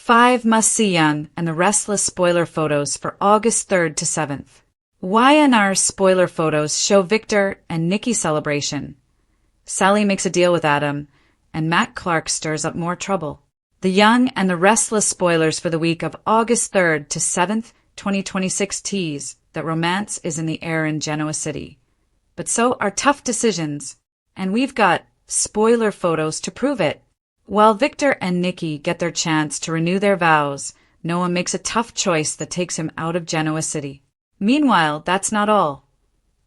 5 must-see Young and the Restless spoiler photos for August 3rd to 7th. YNR spoiler photos show Victor and Nikki celebration. Sally makes a deal with Adam, and Matt Clark stirs up more trouble. The Young and the Restless spoilers for the week of August 3rd to 7th, 2026 tease that romance is in the air in Genoa City. But so are tough decisions, and we've got spoiler photos to prove it. While Victor and Nikki get their chance to renew their vows, Noah makes a tough choice that takes him out of Genoa City. Meanwhile, that's not all.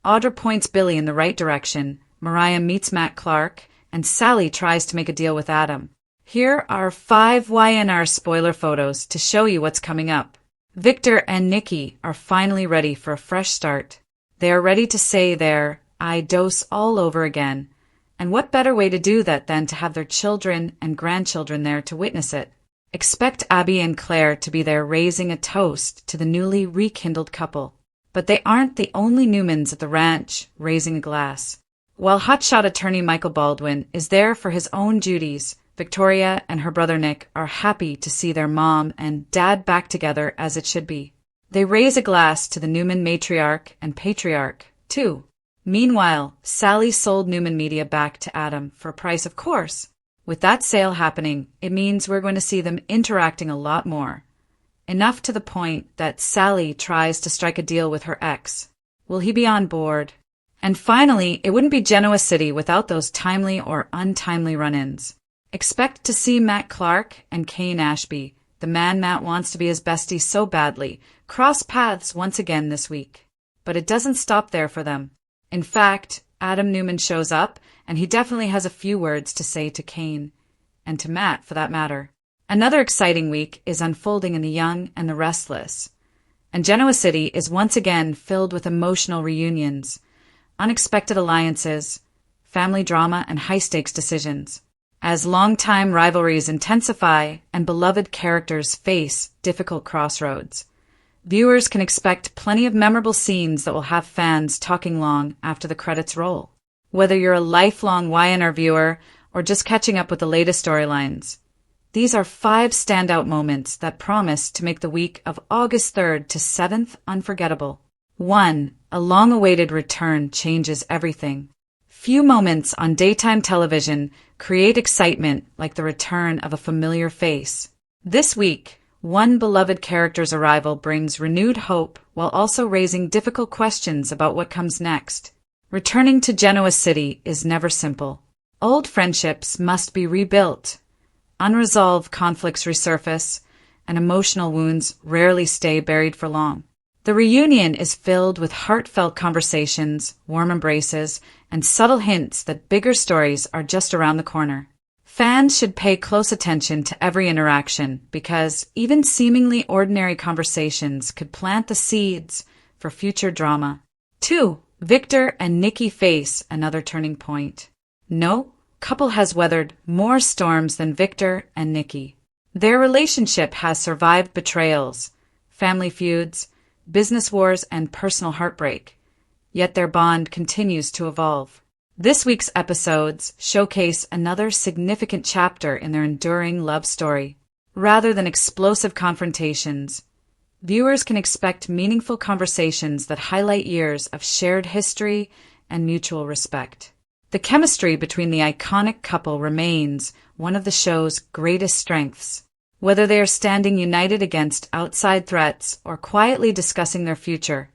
Audra points Billy in the right direction, Mariah meets Matt Clark, and Sally tries to make a deal with Adam. Here are 5 YNR spoiler photos to show you what's coming up. Victor and Nikki are finally ready for a fresh start. They are ready to say their I dose all over again. And what better way to do that than to have their children and grandchildren there to witness it? Expect Abby and Claire to be there raising a toast to the newly rekindled couple. But they aren't the only Newmans at the ranch raising a glass. While hotshot attorney Michael Baldwin is there for his own duties, Victoria and her brother Nick are happy to see their mom and dad back together as it should be. They raise a glass to the Newman matriarch and patriarch, too. Meanwhile, Sally sold Newman Media back to Adam for a price, of course. With that sale happening, it means we're going to see them interacting a lot more. Enough to the point that Sally tries to strike a deal with her ex. Will he be on board? And finally, it wouldn't be Genoa City without those timely or untimely run-ins. Expect to see Matt Clark and Kane Ashby, the man Matt wants to be his bestie so badly, cross paths once again this week. But it doesn't stop there for them. In fact, Adam Newman shows up, and he definitely has a few words to say to Kane, and to Matt for that matter. Another exciting week is unfolding in The Young and the Restless. And Genoa City is once again filled with emotional reunions, unexpected alliances, family drama, and high-stakes decisions. As longtime rivalries intensify and beloved characters face difficult crossroads, viewers can expect plenty of memorable scenes that will have fans talking long after the credits roll. Whether you're a lifelong YNR viewer or just catching up with the latest storylines, these are 5 standout moments that promise to make the week of August 3rd to 7th unforgettable. 1. A long-awaited return changes everything. Few moments on daytime television create excitement like the return of a familiar face. This week, one beloved character's arrival brings renewed hope while also raising difficult questions about what comes next. Returning to Genoa City is never simple. Old friendships must be rebuilt. Unresolved conflicts resurface, and emotional wounds rarely stay buried for long. The reunion is filled with heartfelt conversations, warm embraces, and subtle hints that bigger stories are just around the corner. Fans should pay close attention to every interaction because even seemingly ordinary conversations could plant the seeds for future drama. 2. Victor and Nikki face another turning point. No couple has weathered more storms than Victor and Nikki. Their relationship has survived betrayals, family feuds, business wars, and personal heartbreak, yet their bond continues to evolve. This week's episodes showcase another significant chapter in their enduring love story. Rather than explosive confrontations, viewers can expect meaningful conversations that highlight years of shared history and mutual respect. The chemistry between the iconic couple remains one of the show's greatest strengths. Whether they are standing united against outside threats or quietly discussing their future,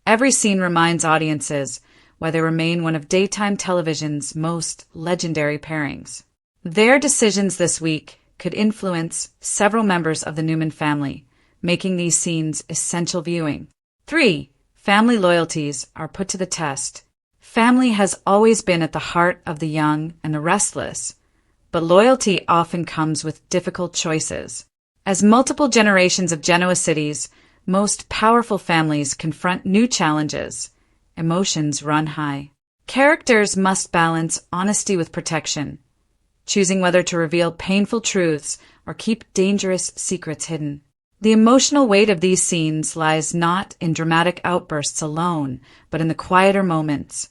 every scene reminds audiences why they remain one of daytime television's most legendary pairings. Their decisions this week could influence several members of the Newman family, making these scenes essential viewing. 3. Family loyalties are put to the test. Family has always been at the heart of The Young and the Restless, but loyalty often comes with difficult choices. As multiple generations of Genoa City's most powerful families confront new challenges, emotions run high. Characters must balance honesty with protection, choosing whether to reveal painful truths or keep dangerous secrets hidden. The emotional weight of these scenes lies not in dramatic outbursts alone, but in the quieter moments.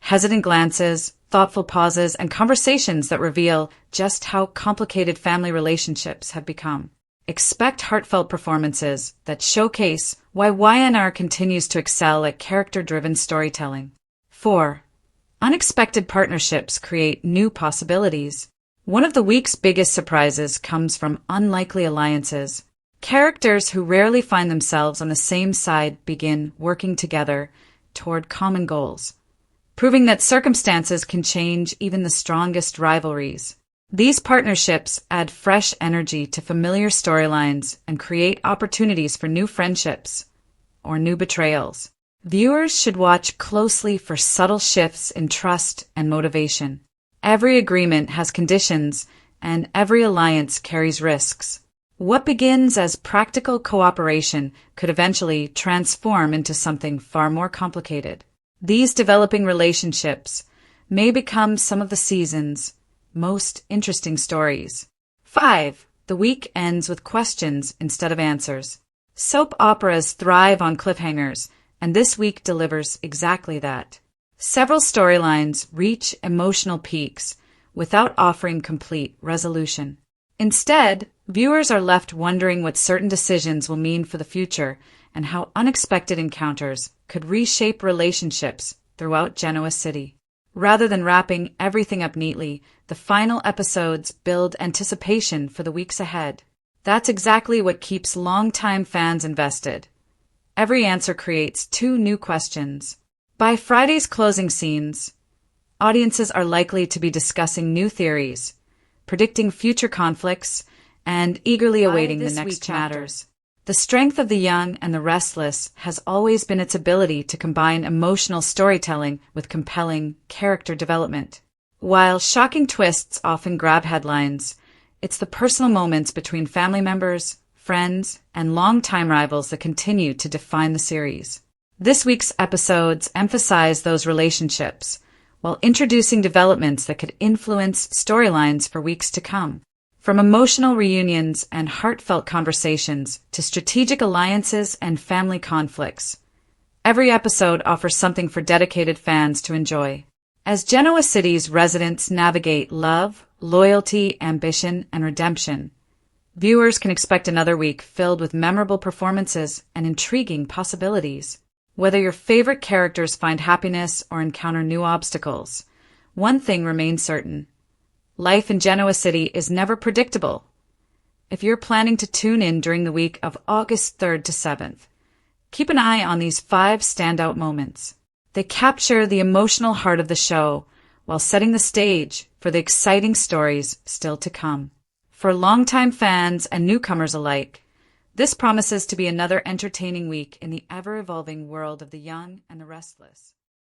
Hesitant glances, thoughtful pauses, and conversations that reveal just how complicated family relationships have become. Expect heartfelt performances that showcase why YNR continues to excel at character-driven storytelling. 4. Unexpected partnerships create new possibilities. One of the week's biggest surprises comes from unlikely alliances. Characters who rarely find themselves on the same side begin working together toward common goals, proving that circumstances can change even the strongest rivalries. These partnerships add fresh energy to familiar storylines and create opportunities for new friendships or new betrayals. Viewers should watch closely for subtle shifts in trust and motivation. Every agreement has conditions, and every alliance carries risks. What begins as practical cooperation could eventually transform into something far more complicated. These developing relationships may become some of the season's most interesting stories. 5. The week ends with questions instead of answers. Soap operas thrive on cliffhangers, and this week delivers exactly that. Several storylines reach emotional peaks without offering complete resolution. Instead, viewers are left wondering what certain decisions will mean for the future and how unexpected encounters could reshape relationships throughout Genoa City. Rather than wrapping everything up neatly, the final episodes build anticipation for the weeks ahead. That's exactly what keeps longtime fans invested. Every answer creates 2 new questions. By Friday's closing scenes, audiences are likely to be discussing new theories, predicting future conflicts, and eagerly awaiting the next chapters. The strength of The Young and the Restless has always been its ability to combine emotional storytelling with compelling character development. While shocking twists often grab headlines, it's the personal moments between family members, friends, and longtime rivals that continue to define the series. This week's episodes emphasize those relationships, while introducing developments that could influence storylines for weeks to come. From emotional reunions and heartfelt conversations to strategic alliances and family conflicts, every episode offers something for dedicated fans to enjoy. As Genoa City's residents navigate love, loyalty, ambition, and redemption, viewers can expect another week filled with memorable performances and intriguing possibilities. Whether your favorite characters find happiness or encounter new obstacles, one thing remains certain. Life in Genoa City is never predictable. If you're planning to tune in during the week of August 3rd to 7th, keep an eye on these 5 standout moments. They capture the emotional heart of the show while setting the stage for the exciting stories still to come. For longtime fans and newcomers alike, this promises to be another entertaining week in the ever-evolving world of The Young and the Restless.